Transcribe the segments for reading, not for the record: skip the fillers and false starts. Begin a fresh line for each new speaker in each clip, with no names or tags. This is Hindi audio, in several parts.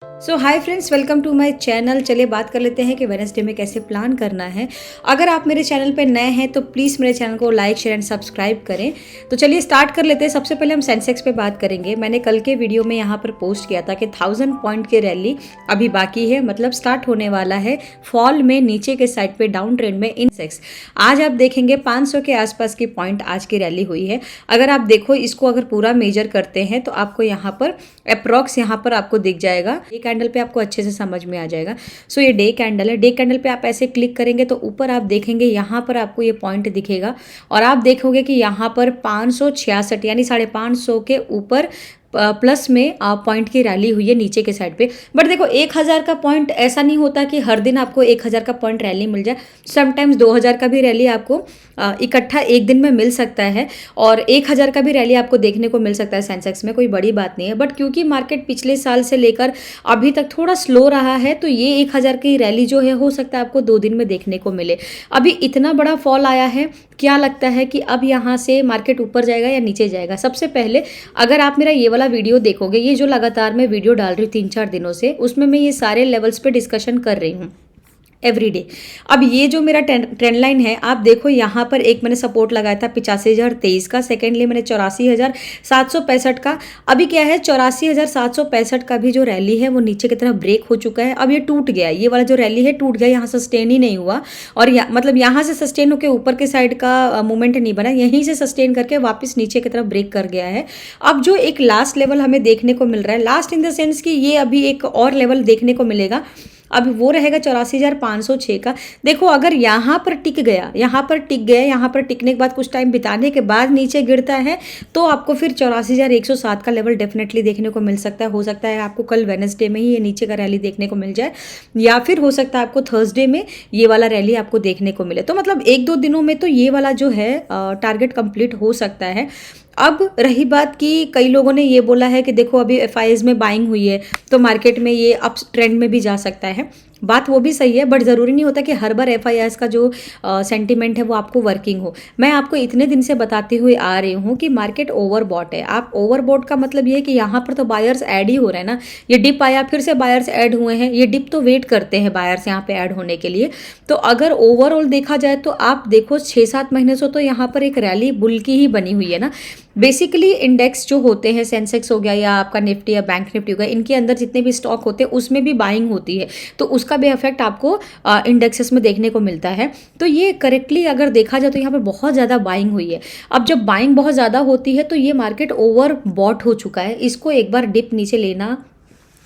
So hi friends, welcome to my channel. चलिए बात कर लेते हैं कि वेडनेसडे में कैसे प्लान करना है। अगर आप मेरे चैनल पे नए हैं तो प्लीज़ मेरे चैनल को लाइक शेयर एंड सब्सक्राइब करें। तो चलिए स्टार्ट कर लेते हैं। सबसे पहले हम सेंसेक्स पे बात करेंगे। मैंने कल के वीडियो में यहाँ पर पोस्ट किया था कि 1000 पॉइंट की रैली अभी बाकी है, मतलब स्टार्ट होने वाला है फॉल में नीचे के साइड पे डाउन ट्रेंड में इंसेक्स। आज आप देखेंगे 500 के आसपास की पॉइंट आज की रैली हुई है। अगर आप देखो इसको अगर पूरा मेजर करते हैं तो आपको यहाँ पर अप्रॉक्स यहाँ पर आपको दिख जाएगा। डे कैंडल पे आपको अच्छे से समझ में आ जाएगा। सो ये डे कैंडल है। डे कैंडल पे आप ऐसे क्लिक करेंगे तो ऊपर आप देखेंगे यहाँ पर आपको ये पॉइंट दिखेगा और आप देखोगे कि यहाँ पर 566 यानी 550 के ऊपर प्लस में पॉइंट की रैली हुई है नीचे के साइड पे। बट देखो 1000 का पॉइंट ऐसा नहीं होता कि हर दिन आपको 1000 का पॉइंट रैली मिल जाए। समटाइम्स 2000 का भी रैली आपको इकट्ठा एक दिन में मिल सकता है और 1000 का भी रैली आपको देखने को मिल सकता है सेंसेक्स में, कोई बड़ी बात नहीं है। बट क्योंकि मार्केट पिछले साल से लेकर अभी तक थोड़ा स्लो रहा है तो ये 1000 की रैली जो है हो सकता है आपको 2 दिन में देखने को मिले। अभी इतना बड़ा फॉल आया है, क्या लगता है कि अब यहाँ से मार्केट ऊपर जाएगा या नीचे जाएगा? सबसे पहले अगर आप मेरा ये वाला वीडियो देखोगे, ये जो लगातार मैं वीडियो डाल रही हूँ 3-4 दिनों से, उसमें मैं ये सारे लेवल्स पे डिस्कशन कर रही हूँ एवरीडे। अब ये जो मेरा ट्रेंड लाइन है आप देखो, यहाँ पर एक मैंने सपोर्ट लगाया था 85,023 का, सेकेंडली मैंने 84,765 का। अभी क्या है 84,765 का भी जो रैली है वो नीचे की तरफ ब्रेक हो चुका है। अब ये टूट गया, ये वाला जो रैली है टूट गया, यहाँ सस्टेन ही नहीं हुआ और मतलब यहाँ से सस्टेन होकर ऊपर के साइड का मूवमेंट नहीं बना, यहीं से सस्टेन करके वापस नीचे की तरफ ब्रेक कर गया है। अब जो एक लास्ट लेवल हमें देखने को मिल रहा है, लास्ट इन द सेंस कि ये अभी एक और लेवल देखने को मिलेगा, अब वो रहेगा 84,506 का। देखो अगर यहाँ पर टिक गया, यहाँ पर टिक गया, यहाँ पर टिकने के बाद कुछ टाइम बिताने के बाद नीचे गिरता है तो आपको फिर 84,107 का लेवल डेफिनेटली देखने को मिल सकता है। हो सकता है आपको कल वेडनेसडे में ही ये नीचे का रैली देखने को मिल जाए या फिर हो सकता है आपको थर्सडे में ये वाला रैली आपको देखने को मिले। तो मतलब 1-2 दिनों में तो ये वाला जो है टारगेट कंप्लीट हो सकता है। अब रही बात कि कई लोगों ने ये बोला है कि देखो अभी एफआईएस में बाइंग हुई है तो मार्केट में ये अप ट्रेंड में भी जा सकता है। बात वो भी सही है, बट ज़रूरी नहीं होता कि हर बार एफआईएस का जो सेंटीमेंट है वो आपको वर्किंग हो। मैं आपको इतने दिन से बताते हुए आ रही हूँ कि मार्केट ओवरबॉट है। आप ओवरबॉट का मतलब ये है कि यहाँ पर तो बायर्स ऐड ही हो रहे हैं ना। ये डिप आया फिर से बायर्स ऐड हुए हैं, ये डिप तो वेट करते हैं बायर्स यहाँ पे ऐड होने के लिए। तो अगर ओवरऑल देखा जाए तो आप देखो 6-7 महीने से तो यहाँ पर एक रैली बुल की ही बनी हुई है ना। बेसिकली इंडेक्स जो होते हैं, सेंसेक्स हो गया या आपका निफ्टी या बैंक निफ्टी हो गया, इनके अंदर जितने भी स्टॉक होते हैं उसमें भी बाइंग होती है तो उसका भी इफेक्ट आपको इंडेक्सेस में देखने को मिलता है। तो ये करेक्टली अगर देखा जाए तो यहाँ पर बहुत ज़्यादा बाइंग हुई है। अब जब बाइंग बहुत ज़्यादा होती है तो ये मार्केट ओवर बॉट हो चुका है, इसको एक बार डिप नीचे लेना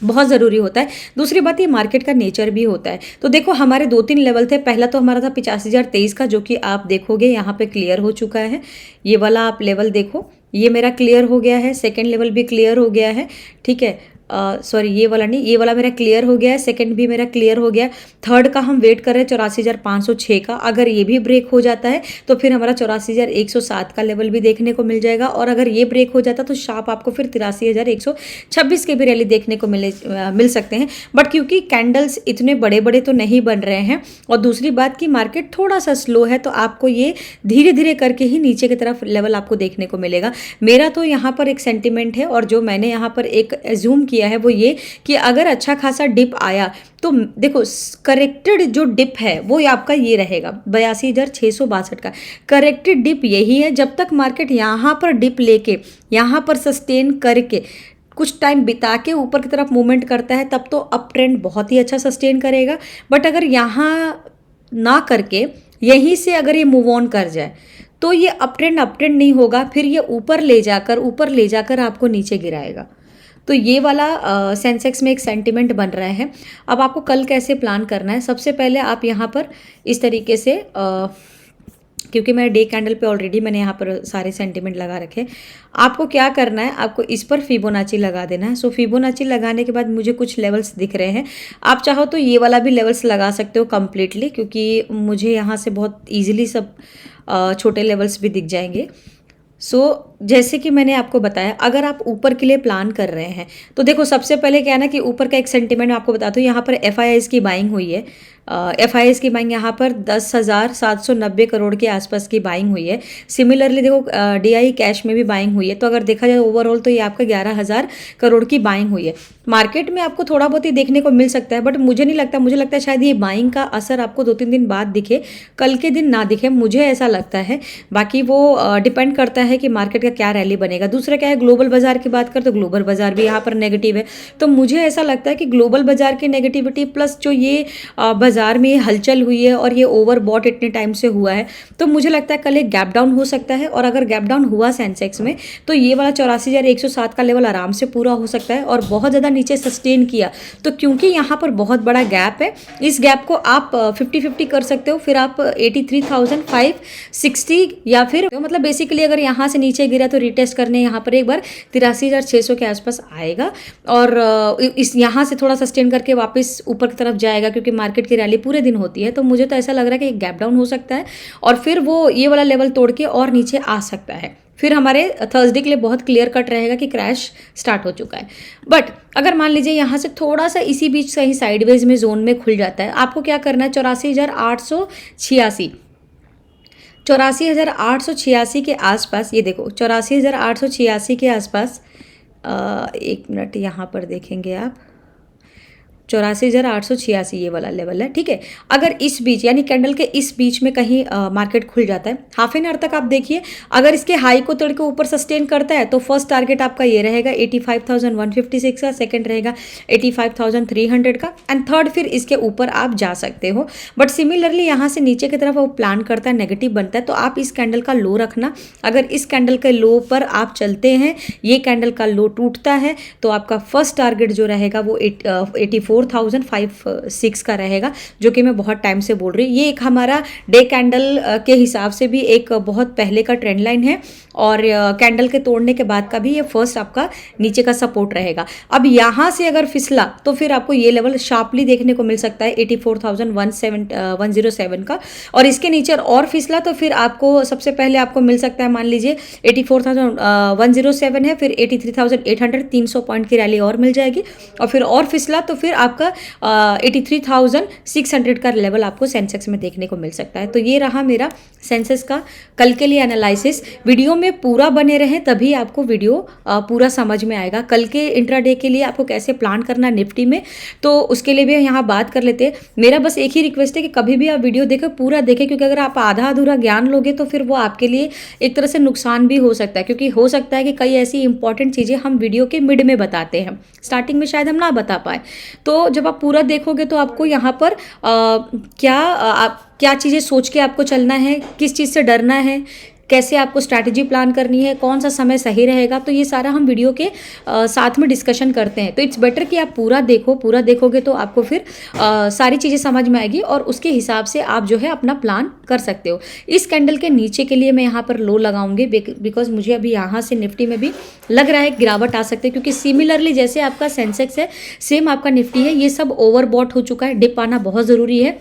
बहुत ज़रूरी होता है। दूसरी बात ये मार्केट का नेचर भी होता है। तो देखो हमारे 2-3 लेवल थे। पहला तो हमारा था 85,023 का, जो कि आप देखोगे यहाँ पे क्लियर हो चुका है। ये वाला आप लेवल देखो, ये मेरा क्लियर हो गया है। सेकंड लेवल भी क्लियर हो गया है, ठीक है। सॉरी ये वाला नहीं, ये वाला मेरा क्लियर हो गया है। सेकंड भी मेरा क्लियर हो गया है। थर्ड का हम वेट कर रहे हैं 84,506 का। अगर ये भी ब्रेक हो जाता है तो फिर हमारा 84,107 का लेवल भी देखने को मिल जाएगा और अगर ये ब्रेक हो जाता तो शार्प आपको फिर 83,126 के भी रैली देखने को मिल सकते हैं। बट क्योंकि कैंडल्स इतने बड़े बड़े तो नहीं बन रहे हैं और दूसरी बात कि मार्केट थोड़ा सा स्लो है तो आपको ये धीरे धीरे करके ही नीचे की तरफ लेवल आपको देखने को मिलेगा। मेरा तो यहाँ पर एक सेंटिमेंट है और जो मैंने यहाँ पर एक एज्यूम किया है वो ये कि अगर अच्छा खासा डिप आया तो देखो करेक्टेड जो डिप है वो आपका ये रहेगा 82,662 का। करेक्टेड डिप यही है, जब तक मार्केट यहाँ पर डिप लेके यहाँ पर सस्टेन करके कुछ टाइम बिता के ऊपर की तरफ मूवमेंट करता है तब तो अप ट्रेंड बहुत ही अच्छा सस्टेन करेगा। बट अगर यहाँ ना करके यहीं से अगर ये मूव ऑन कर जाए तो ये अप ट्रेंड नहीं होगा, फिर ये ऊपर ले जाकर आपको नीचे गिराएगा। तो ये वाला सेंसेक्स में एक सेंटिमेंट बन रहा है। अब आपको कल कैसे प्लान करना है, सबसे पहले आप यहाँ पर इस तरीके से क्योंकि मैं डे कैंडल पे ऑलरेडी मैंने यहाँ पर सारे सेंटिमेंट लगा रखे। आपको क्या करना है, आपको इस पर फिबोनाची लगा देना है। सो फिबोनाची लगाने के बाद मुझे कुछ लेवल्स दिख रहे हैं। आप चाहो तो ये वाला भी लेवल्स लगा सकते हो कम्प्लीटली, क्योंकि मुझे यहाँ से बहुत ईजिली सब छोटे लेवल्स भी दिख जाएंगे। सो जैसे कि मैंने आपको बताया, अगर आप ऊपर के लिए प्लान कर रहे हैं तो देखो, सबसे पहले क्या है ना कि ऊपर का एक सेंटीमेंट मैं आपको बताती हूँ। यहाँ पर एफआईआईज की बाइंग हुई है। एफआईआईज की बाइंग यहाँ पर 10,790 करोड़ के आसपास की बाइंग हुई है। सिमिलरली देखो, डीआई कैश में भी बाइंग हुई है। तो अगर देखा जाए ओवरऑल तो ये आपका 11,000 करोड़ की बाइंग हुई है। मार्केट में आपको थोड़ा बहुत ही देखने को मिल सकता है, बट मुझे नहीं लगता, मुझे लगता है शायद ये बाइंग का असर आपको 2-3 दिन बाद दिखे, कल के दिन ना दिखे, मुझे ऐसा लगता है। बाकी वो डिपेंड करता है कि मार्केट का क्या रैली बनेगा। दूसरा क्या है, ग्लोबल बाजार की बात करें तो ग्लोबल बाजार भी यहाँ पर नेगेटिव है। तो मुझे ऐसा लगता है कि ग्लोबल बाजार की नेगेटिविटी प्लस जो ये बाजार में हलचल हुई है और ये ओवर बॉट इतने टाइम से हुआ है, तो मुझे लगता है कल एक गैप डाउन हो सकता है। और अगर गैप डाउन हुआ सेंसेक्स में तो ये वाला 84,107 का लेवल आराम से पूरा हो सकता है। और बहुत ज़्यादा नीचे सस्टेन किया तो क्योंकि यहाँ पर बहुत बड़ा गैप है, इस गैप को आप 50-50 कर सकते हो। फिर आप 83,560 या फिर मतलब बेसिकली अगर यहाँ से नीचे गिरा तो रिटेस्ट करने यहाँ पर एक बार 83,600 के आसपास आएगा और इस यहाँ से थोड़ा सस्टेन करके वापस ऊपर की तरफ जाएगा, क्योंकि मार्केट की रैली पूरे दिन होती है। तो मुझे तो ऐसा लग रहा है कि एक गैप डाउन हो सकता है और फिर वो ये वाला लेवल तोड़ के और नीचे आ सकता है। फिर हमारे थर्सडे के लिए बहुत क्लियर कट रहेगा कि क्रैश स्टार्ट हो चुका है। बट अगर मान लीजिए यहाँ से थोड़ा सा इसी बीच कहीं साइडवेज में जोन में खुल जाता है, आपको क्या करना है, 84,886 के आसपास, ये देखो 84,886 के आसपास, एक मिनट यहाँ पर देखेंगे आप, 84,886 ये वाला लेवल है, ठीक है। अगर इस बीच यानी कैंडल के इस बीच में कहीं मार्केट खुल जाता है, हाफ एन आवर तक आप देखिए, अगर इसके हाई को तोड़ के ऊपर सस्टेन करता है तो फर्स्ट टारगेट आपका ये रहेगा 85,156 का, सेकंड रहेगा 85,300 का, एंड थर्ड फिर इसके ऊपर आप जा सकते हो। बट सिमिलरली यहाँ से नीचे की तरफ वो प्लान करता है, नेगेटिव बनता है, तो आप इस कैंडल का लो रखना। अगर इस कैंडल के लो पर आप चलते हैं, ये कैंडल का लो टूटता है, तो आपका फर्स्ट टारगेट जो रहेगा वो 84,506 का रहेगा, जो कि मैं बहुत टाइम से बोल रही हूँ। ये एक हमारा डे कैंडल के हिसाब से भी एक बहुत पहले का ट्रेंड लाइन है और कैंडल के तोड़ने के बाद का भी ये फर्स्ट आपका नीचे का सपोर्ट रहेगा। अब यहाँ से अगर फिसला तो फिर आपको ये लेवल शार्पली देखने को मिल सकता है 84,107 का, और इसके नीचे और फिसला तो फिर आपको सबसे पहले आपको मिल सकता है, मान लीजिए 84,107 है, फिर 83,800, 300 पॉइंट की रैली और मिल जाएगी, और फिर और फिसला तो फिर आपका 83,600 का लेवल आपको सेंसेक्स में देखने को मिल सकता है। तो ये रहा मेरा सेंसेक्स का कल के लिए एनालिसिस। वीडियो में पूरा बने रहें तभी आपको वीडियो पूरा समझ में आएगा। कल के इंट्राडे के लिए आपको कैसे प्लान करना निफ्टी में, तो उसके लिए भी यहाँ बात कर लेते हैं। मेरा बस एक ही रिक्वेस्ट है कि कभी भी आप वीडियो देखें, पूरा देखें, क्योंकि अगर आप आधा अधूरा ज्ञान लोगे तो फिर वो आपके लिए एक तरह से नुकसान भी हो सकता है, क्योंकि हो सकता है कि कई ऐसी इंपॉर्टेंट चीज़ें हम वीडियो के मिड में बताते हैं, स्टार्टिंग में शायद हम ना बता पाए। तो जब आप पूरा देखोगे तो आपको यहाँ पर क्या चीज़ें सोच के आपको चलना है, किस चीज़ से डरना है, कैसे आपको स्ट्रैटेजी प्लान करनी है, कौन सा समय सही रहेगा, तो ये सारा हम वीडियो के साथ में डिस्कशन करते हैं। तो इट्स बेटर कि आप पूरा देखो, पूरा देखोगे तो आपको फिर सारी चीज़ें समझ में आएगी और उसके हिसाब से आप जो है अपना प्लान कर सकते हो। इस कैंडल के नीचे के लिए मैं यहाँ पर लो लगाऊंगी, बिकॉज मुझे अभी यहाँ से निफ्टी में भी लग रहा है गिरावट आ सकती है, क्योंकि सिमिलरली जैसे आपका सेंसेक्स है सेम आपका निफ्टी है, ये सब ओवरबॉट हो चुका है। डिप आना बहुत ज़रूरी है।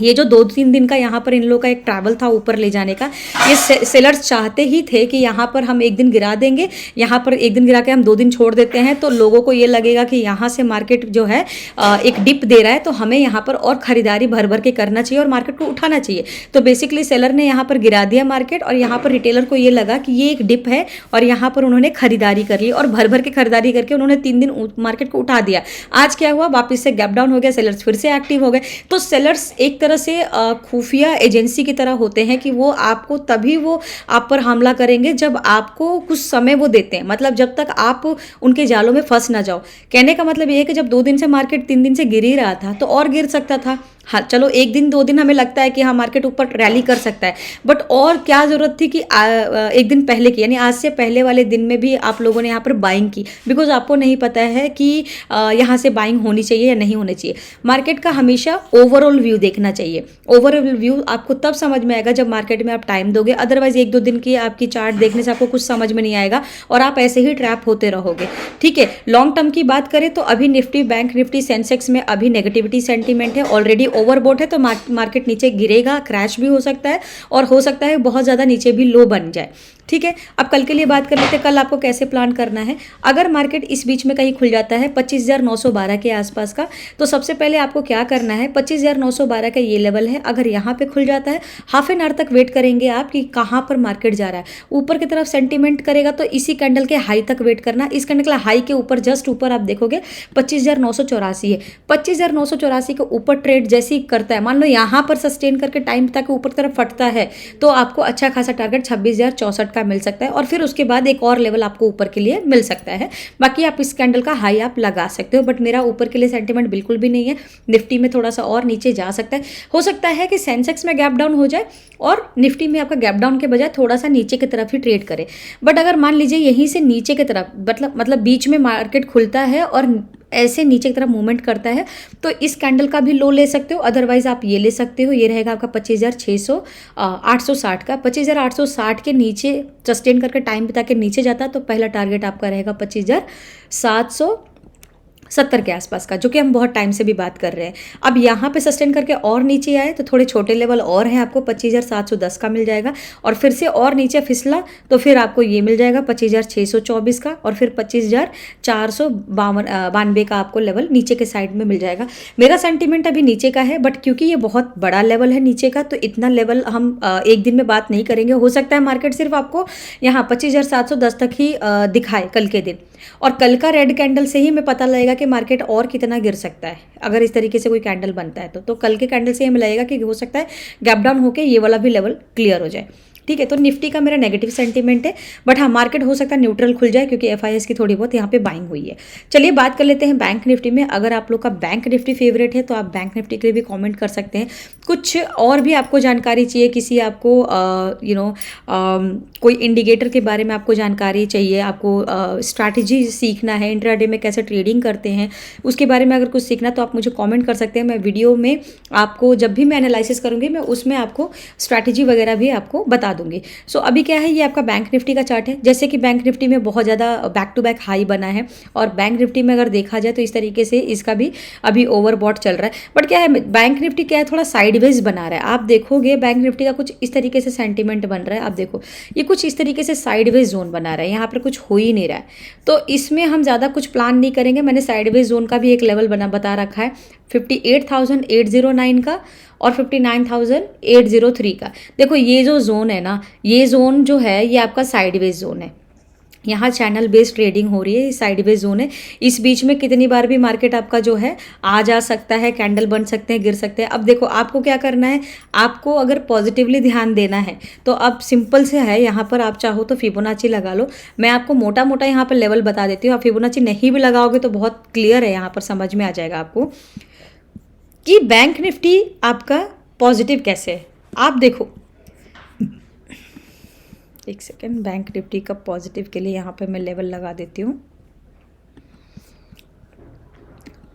ये जो 2-3 दिन का यहाँ पर इन लोगों का एक ट्रैवल था ऊपर ले जाने का, ये सेलर्स चाहते ही थे कि यहाँ पर हम एक दिन गिरा देंगे, यहाँ पर एक दिन गिरा के हम 2 दिन छोड़ देते हैं, तो लोगों को ये लगेगा कि यहाँ से मार्केट जो है एक डिप दे रहा है, तो हमें यहाँ पर और खरीदारी भर भर के करना चाहिए और मार्केट को उठाना चाहिए। तो बेसिकली सेलर ने यहाँ पर गिरा दिया मार्केट, और यहाँ पर रिटेलर को ये लगा कि ये एक डिप है और यहाँ पर उन्होंने खरीदारी कर ली और भर भर के खरीदारी करके उन्होंने 3 दिन मार्केट को उठा दिया। आज क्या हुआ, वापस से गैप डाउन हो गया, सेलर्स फिर से एक्टिव हो गए। तो सेलर्स एक तरह से खुफिया एजेंसी की तरह होते हैं कि वो आपको तभी वो आप पर हमला करेंगे जब आपको कुछ समय वो देते हैं, मतलब जब तक आप उनके जालों में फंस ना जाओ। कहने का मतलब ये है कि जब 2 दिन से मार्केट 3 दिन से गिर ही रहा था तो और गिर सकता था। हाँ चलो 1 दिन 2 दिन हमें लगता है कि हाँ मार्केट ऊपर रैली कर सकता है, बट और क्या ज़रूरत थी कि 1 दिन पहले की, यानी आज से पहले वाले दिन में भी आप लोगों ने यहाँ पर बाइंग की, बिकॉज आपको नहीं पता है कि यहाँ से बाइंग होनी चाहिए या नहीं होनी चाहिए। मार्केट का हमेशा ओवरऑल व्यू देखना चाहिए। ओवरऑल व्यू आपको तब समझ में आएगा जब मार्केट में आप टाइम दोगे, अदरवाइज 1-2 दिन की आपकी चार्ट देखने से आपको कुछ समझ में नहीं आएगा और आप ऐसे ही ट्रैप होते रहोगे। ठीक है, लॉन्ग टर्म की बात करें तो अभी निफ्टी, बैंक निफ्टी, सेंसेक्स में अभी नेगेटिविटी सेंटीमेंट है, ऑलरेडी ओवरबॉट है, तो मार्केट नीचे गिरेगा, क्रैश भी हो सकता है और हो सकता है बहुत ज़्यादा नीचे भी लो बन जाए। ठीक है। अब कल के लिए बात कर लेते हैं, कल आपको कैसे प्लान करना है। अगर मार्केट इस बीच में कहीं खुल जाता है 25,912 के आसपास का, तो सबसे पहले आपको क्या करना है, 25,912 का ये लेवल है, अगर यहाँ पे खुल जाता है हाफ एन आवर तक वेट करेंगे आप कि कहाँ पर मार्केट जा रहा है। ऊपर की तरफ सेंटीमेंट करेगा तो इसी कैंडल के हाई तक वेट करना। इस कैंडल के हाई के ऊपर जस्ट ऊपर आप देखोगे 25,984 है। 25,984 के ऊपर ट्रेड जैसे ही करता है, मान लो यहाँ पर सस्टेन करके टाइम तक ऊपर तरफ फटता है, तो आपको अच्छा खासा टारगेट 26,064 का मिल सकता है, और फिर उसके बाद एक और लेवल आपको ऊपर के लिए मिल सकता है। बाकी आप इस कैंडल का हाई आप लगा सकते हो, बट मेरा ऊपर के लिए सेंटीमेंट बिल्कुल भी नहीं है। निफ्टी में थोड़ा सा और नीचे जा सकता है, हो सकता है कि सेंसेक्स में गैप डाउन हो जाए और निफ्टी में आपका गैप डाउन के बजाय थोड़ा सा नीचे की तरफ ही ट्रेड करे। बट अगर मान लीजिए यहीं से नीचे की तरफ मतलब बीच में मार्केट खुलता है और ऐसे नीचे की तरफ मूवमेंट करता है, तो इस कैंडल का भी लो ले सकते हो, अदरवाइज आप ये ले सकते हो। ये रहेगा आपका 25,860 का। 25,860 के नीचे सस्टेन करके टाइम बिता के नीचे जाता है तो पहला टारगेट आपका रहेगा 25,770 के आसपास का, जो कि हम बहुत टाइम से भी बात कर रहे हैं। अब यहाँ पे सस्टेन करके और नीचे आए तो थोड़े छोटे लेवल और हैं, आपको 25,710 का मिल जाएगा, और फिर से और नीचे फिसला तो फिर आपको ये मिल जाएगा 25,624 का, और फिर 25,492 का आपको लेवल नीचे के साइड में मिल जाएगा। मेरा सेंटीमेंट अभी नीचे का है, बट क्योंकि ये बहुत बड़ा लेवल है नीचे का, तो इतना लेवल हम एक दिन में बात नहीं करेंगे। हो सकता है मार्केट सिर्फ आपको यहाँ 25,710 तक ही दिखाए कल के दिन, और कल का रेड कैंडल से ही हमें पता लगेगा कि मार्केट और कितना गिर सकता है। अगर इस तरीके से कोई कैंडल बनता है तो कल के कैंडल से हमें लगेगा कि हो सकता है गैप डाउन होकर ये वाला भी लेवल क्लियर हो जाए। ठीक है, तो निफ्टी का मेरा नेगेटिव सेंटीमेंट है, बट हाँ मार्केट हो सकता है न्यूट्रल खुल जाए क्योंकि एफआईएस की थोड़ी बहुत यहाँ पे बाइंग हुई है। चलिए बात कर लेते हैं बैंक निफ्टी में। अगर आप लोग का बैंक निफ्टी फेवरेट है तो आप बैंक निफ्टी के लिए भी कमेंट कर सकते हैं। कुछ और भी आपको जानकारी चाहिए, किसी आपको कोई इंडिकेटर के बारे में आपको जानकारी चाहिए, आपको स्ट्रैटेजी सीखना है, इंट्राडे में कैसे ट्रेडिंग करते हैं उसके बारे में अगर कुछ सीखना तो आप मुझे कमेंट कर सकते हैं। मैं वीडियो में आपको जब भी मैं एनालिसिस करूँगी मैं उसमें आपको स्ट्रैटेजी वगैरह भी आपको बता दूंगी। सो अभी क्या है, ये आपका बैंक निफ्टी का चार्ट है। जैसे कि बैंक निफ्टी में बहुत ज़्यादा बैक टू बैक हाई बना है, और बैंक निफ्टी में अगर देखा जाए तो इस तरीके से इसका भी अभी ओवरबॉट चल रहा है। बट क्या है, बैंक निफ्टी क्या है, थोड़ा साइडवेज बना रहा है। आप देखोगे बैंक निफ्टी का कुछ इस तरीके से सेंटीमेंट बन रहा है। आप देखो ये कुछ इस तरीके से साइडवेज जोन बना रहा है, यहाँ पर कुछ हो ही नहीं रहा है, तो इसमें हम ज़्यादा कुछ प्लान नहीं करेंगे। मैंने साइडवेज जोन का भी एक लेवल बता रखा है 58,809 का और 59,803 का। देखो ये जो जोन है ना, ये जोन जो है ये आपका साइडवेज जोन है। यहाँ चैनल बेस्ड ट्रेडिंग हो रही है, साइडवेज जोन है। इस बीच में कितनी बार भी मार्केट आपका जो है आ जा सकता है, कैंडल बन सकते हैं, गिर सकते हैं। अब देखो आपको क्या करना है, आपको अगर पॉजिटिवली ध्यान देना है तो अब सिंपल से है, यहाँ पर आप चाहो तो फिबोनाची लगा लो। मैं आपको मोटा मोटा यहाँ पर लेवल बता देती हूँ, आप फिबोनाची नहीं भी लगाओगे तो बहुत क्लियर है, यहाँ पर समझ में आ जाएगा आपको कि बैंक निफ्टी आपका पॉजिटिव कैसे है। आप देखो एक सेकेंड, बैंक निफ्टी का पॉजिटिव के लिए यहाँ पे मैं लेवल लगा देती हूँ।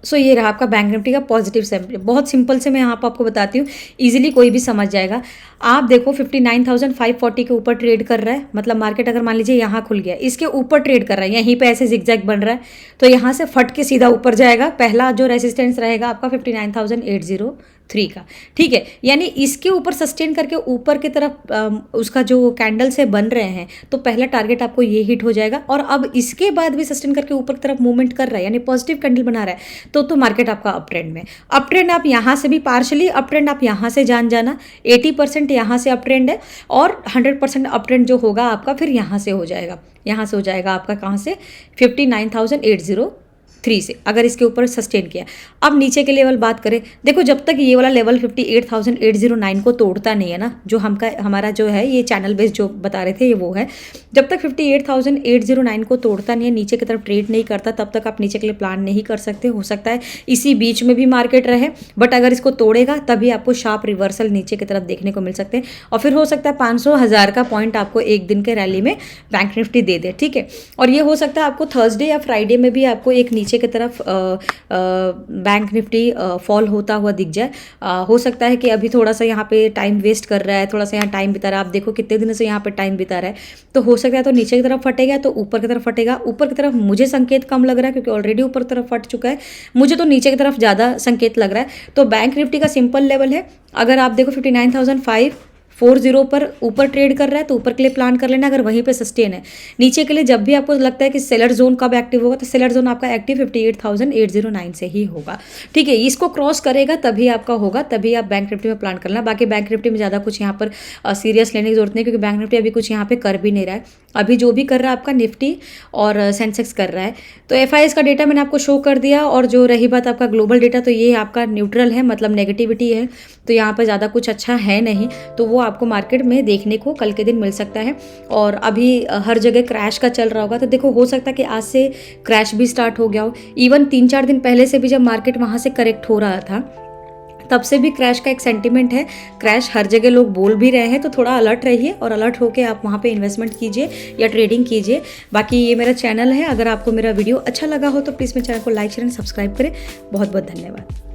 सो ये रहा आपका बैंक निफ्टी का पॉजिटिव सैंपल। बहुत सिंपल से मैं यहाँ पर आपको बताती हूँ, इजीली कोई भी समझ जाएगा। आप देखो 59,540 के ऊपर ट्रेड कर रहा है, मतलब मार्केट अगर मान लीजिए यहाँ खुल गया, इसके ऊपर ट्रेड कर रहा है, यहीं पे ऐसे जिगजैग बन रहा है, तो यहाँ से फट के सीधा ऊपर जाएगा। पहला जो रेसिस्टेंस रहेगा आपका 59,803 का, ठीक है। यानी इसके ऊपर सस्टेन करके ऊपर की तरफ उसका जो कैंडल से बन रहे हैं, तो पहला टारगेट आपको ये हिट हो जाएगा। और अब इसके बाद भी सस्टेन करके ऊपर की तरफ मूवमेंट कर रहा है, यानी पॉजिटिव कैंडल बना रहा है, तो मार्केट आपका अप ट्रेंड में। अप ट्रेंड आप यहाँ से भी पार्शली अप ट्रेंड आप यहाँ से जाना, 80% यहाँ से अप ट्रेंड है, और 100% अप ट्रेंड जो होगा आपका फिर यहाँ से हो जाएगा। यहाँ से हो जाएगा आपका कहाँ से, 59,803 से, अगर इसके ऊपर सस्टेन किया। अब नीचे के लेवल बात करें, देखो जब तक ये वाला लेवल 58,809 को तोड़ता नहीं है ना, जो हमारा जो है ये चैनल बेस जो बता रहे थे ये वो है, जब तक 58,809 को तोड़ता नहीं है, नीचे की तरफ ट्रेड नहीं करता, तब तक आप नीचे के लिए प्लान नहीं कर सकते। हो सकता है इसी बीच में भी मार्केट रहे, बट अगर इसको तोड़ेगा तभी आपको शार्प रिवर्सल नीचे की तरफ देखने को मिल सकते हैं, और फिर हो सकता है 500,000 का पॉइंट आपको एक दिन के रैली में बैंक निफ्टी दे दे, ठीक है। और ये हो सकता है आपको थर्सडे या फ्राइडे में भी आपको एक नीचे की तरफ बैंक निफ्टी फॉल होता हुआ दिख जाए। हो सकता है कि अभी थोड़ा सा यहाँ पे टाइम वेस्ट कर रहा है, थोड़ा सा यहाँ टाइम बिता रहा है, आप देखो कितने दिनों से यहाँ पे टाइम बिता रहा है, तो हो सकता है तो नीचे की तरफ फटेगा तो ऊपर की तरफ फटेगा। ऊपर की तरफ मुझे संकेत कम लग रहा है क्योंकि ऑलरेडी ऊपर की तरफ फट चुका है, मुझे तो नीचे की तरफ ज़्यादा संकेत लग रहा है। तो बैंक निफ्टी का सिंपल लेवल है, अगर आप देखो 40 पर ऊपर ट्रेड कर रहा है तो ऊपर के लिए प्लान कर लेना, अगर वहीं पे सस्टेन है। नीचे के लिए जब भी आपको लगता है कि सेलर जोन कब एक्टिव होगा, तो सेलर जोन आपका एक्टिव 58,809 से ही होगा। ठीक है, इसको क्रॉस करेगा तभी आपका होगा, तभी आप बैंक निफ्टी में प्लान करना। बाकी बैंक निफ्टी में ज़्यादा कुछ यहाँ पर सीरियस लेने की जरूरत नहीं, क्योंकि बैंक निफ्टी अभी कुछ यहाँ पे कर भी नहीं रहा है। अभी जो भी कर रहा है आपका निफ्टी और सेंसेक्स कर रहा है। तो FIS का डेटा मैंने आपको शो कर दिया, और जो रही बात आपका ग्लोबल डेटा, तो ये आपका न्यूट्रल है, मतलब नेगेटिविटी है, तो यहाँ पर ज़्यादा कुछ अच्छा है नहीं। तो वो आपको मार्केट में देखने को कल के दिन मिल सकता है। और अभी हर जगह क्रैश का चल रहा होगा, तो देखो हो सकता है कि आज से क्रैश भी स्टार्ट हो गया हो। इवन 3-4 दिन पहले से भी जब मार्केट वहाँ से करेक्ट हो रहा था, तब से भी क्रैश का एक सेंटीमेंट है। क्रैश हर जगह लोग बोल भी रहे हैं, तो थोड़ा अलर्ट रहिए और अलर्ट होके आप वहाँ पे इन्वेस्टमेंट कीजिए या ट्रेडिंग कीजिए। बाकी ये मेरा चैनल है, अगर आपको मेरा वीडियो अच्छा लगा हो तो प्लीज़ मेरे चैनल को लाइक शेयर एंड सब्सक्राइब करें। बहुत बहुत धन्यवाद।